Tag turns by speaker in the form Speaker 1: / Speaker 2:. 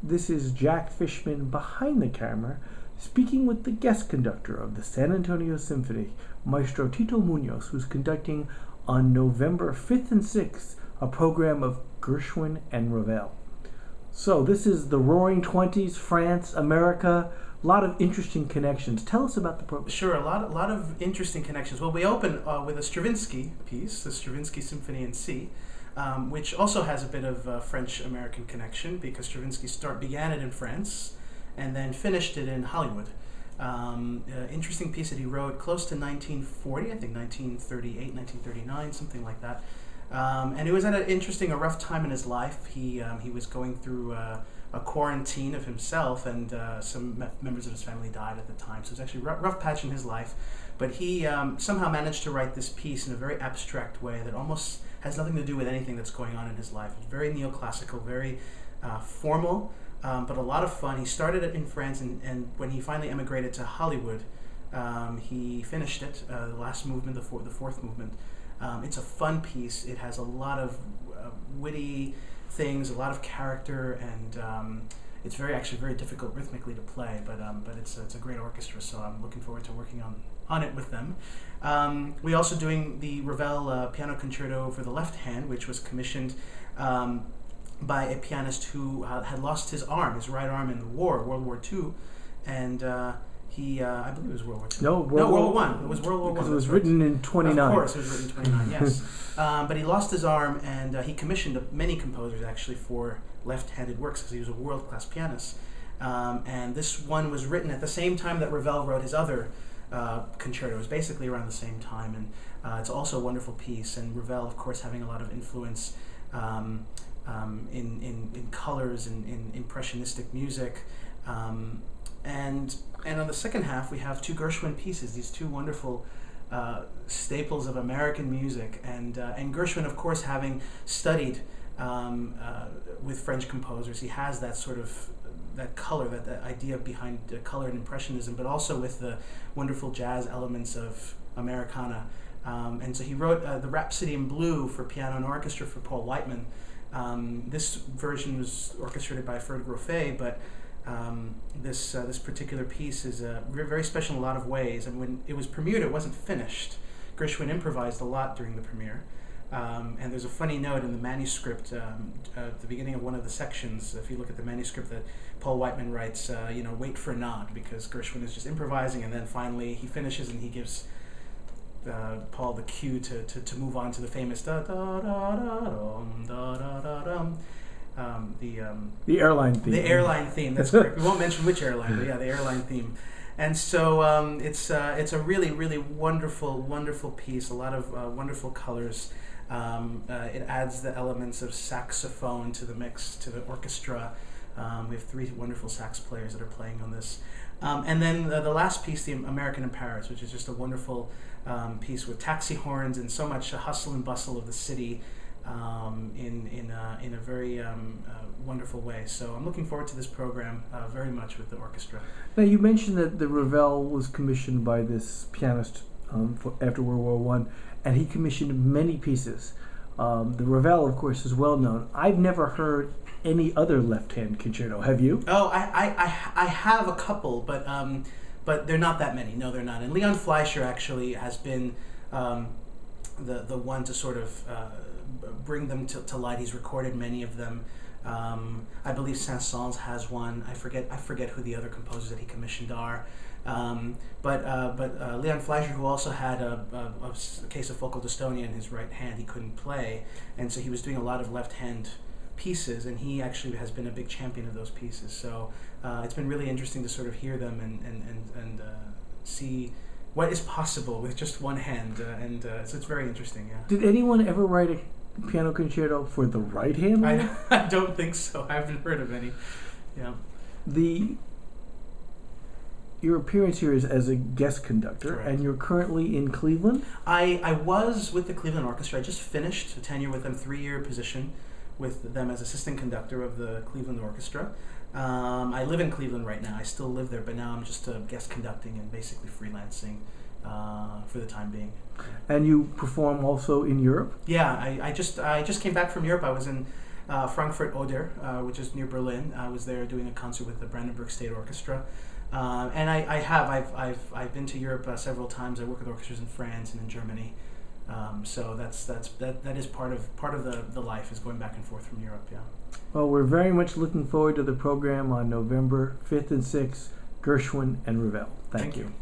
Speaker 1: This is Jack Fishman behind the camera, speaking with the guest conductor of the San Antonio Symphony, Maestro Tito Munoz, who's conducting on November 5th and 6th a program of GERSHWIN and RAVEL. So this is the Roaring Twenties, France, America. A lot of interesting connections. Tell us about the program.
Speaker 2: Sure, a lot of interesting connections. Well, we open with a Stravinsky piece, the Stravinsky Symphony in C, which also has a bit of French-American connection because Stravinsky began it in France and then finished it in Hollywood. Interesting piece that he wrote close to 1940, I think 1938, 1939, something like that. And it was at a rough time in his life. He was going through a quarantine of himself, and some members of his family died at the time. So it was actually a rough patch in his life. But he somehow managed to write this piece in a very abstract way that almost has nothing to do with anything that's going on in his life. It's very neoclassical, very formal, but a lot of fun. He started it in France, and when he finally emigrated to Hollywood, he finished it, the last movement, the fourth movement. It's a fun piece. It has a lot of witty things, a lot of character, and it's actually very difficult rhythmically to play. But it's a great orchestra, so I'm looking forward to working on it with them. We're also doing the Ravel piano concerto for the left hand, which was commissioned by a pianist who had lost his right arm in the war, World War II, and I believe it was World War II.
Speaker 1: No, World War
Speaker 2: I. It was World War I.
Speaker 1: Because it was written in 29.
Speaker 2: Of course, it was written in 29, yes. But he lost his arm, and he commissioned many composers, actually, for left-handed works, because he was a world-class pianist. And this one was written at the same time that Ravel wrote his other concerto. It was basically around the same time, and it's also a wonderful piece. And Ravel, of course, having a lot of influence in colors and in impressionistic music. And on the second half, we have two Gershwin pieces, these two wonderful staples of American music. And Gershwin, of course, having studied with French composers, he has that sort of that color, that idea behind color and impressionism, but also with the wonderful jazz elements of Americana. And so he wrote the Rhapsody in Blue for piano and orchestra for Paul Whiteman. This version was orchestrated by Ferd Groffet, but this particular piece is very special in a lot of ways. And when it was premiered, it wasn't finished. Gershwin improvised a lot during the premiere. And there's a funny note in the manuscript at the beginning of one of the sections. If you look at the manuscript, that Paul Whiteman writes, wait for a nod, because Gershwin is just improvising, and then finally he finishes and he gives Paul the cue to move on to the famous da da da da da da da dum.
Speaker 1: The airline theme.
Speaker 2: The airline theme. That's correct. We won't mention which airline, but yeah, the airline theme. And so it's a really, really wonderful piece. A lot of wonderful colors. It adds the elements of saxophone to the mix, to the orchestra. We have three wonderful sax players that are playing on this. And then the last piece, the American in Paris, which is just a wonderful piece with taxi horns and so much hustle and bustle of the city in a very wonderful way. So I'm looking forward to this program very much with the orchestra.
Speaker 1: Now, you mentioned that the Ravel was commissioned by this pianist after World War I, and he commissioned many pieces. The Ravel, of course, is well known. I've never heard any other left-hand concerto. Have you?
Speaker 2: Oh, I have a couple, but they're not that many. No, they're not. And Leon Fleischer actually has been the one to sort of bring them to light. He's recorded many of them. I believe Saint-Saëns has one. I forget who the other composers that he commissioned are. But Leon Fleischer, who also had a case of focal dystonia in his right hand, he couldn't play, and so he was doing a lot of left-hand pieces, and he actually has been a big champion of those pieces. So it's been really interesting to sort of hear them and see what is possible with just one hand, and so it's very interesting. Yeah.
Speaker 1: Did anyone ever write a piano concerto for the right hand?
Speaker 2: I don't think so. I haven't heard of any. Yeah.
Speaker 1: Your appearance here is as a guest conductor. Correct. And you're currently in Cleveland?
Speaker 2: I was with the Cleveland Orchestra. I just finished a tenure with them, 3-year position with them as assistant conductor of the Cleveland Orchestra. I live in Cleveland right now. I still live there, but now I'm just guest conducting and basically freelancing for the time being.
Speaker 1: And you perform also in Europe?
Speaker 2: Yeah, I just came back from Europe. I was in Frankfurt Oder, which is near Berlin. I was there doing a concert with the Brandenburg State Orchestra. And I've been to Europe several times. I work with orchestras in France and in Germany. So that is part of the life, is going back and forth from Europe. Yeah.
Speaker 1: Well, we're very much looking forward to the program on November 5th and 6th, Gershwin and Ravel. Thank you.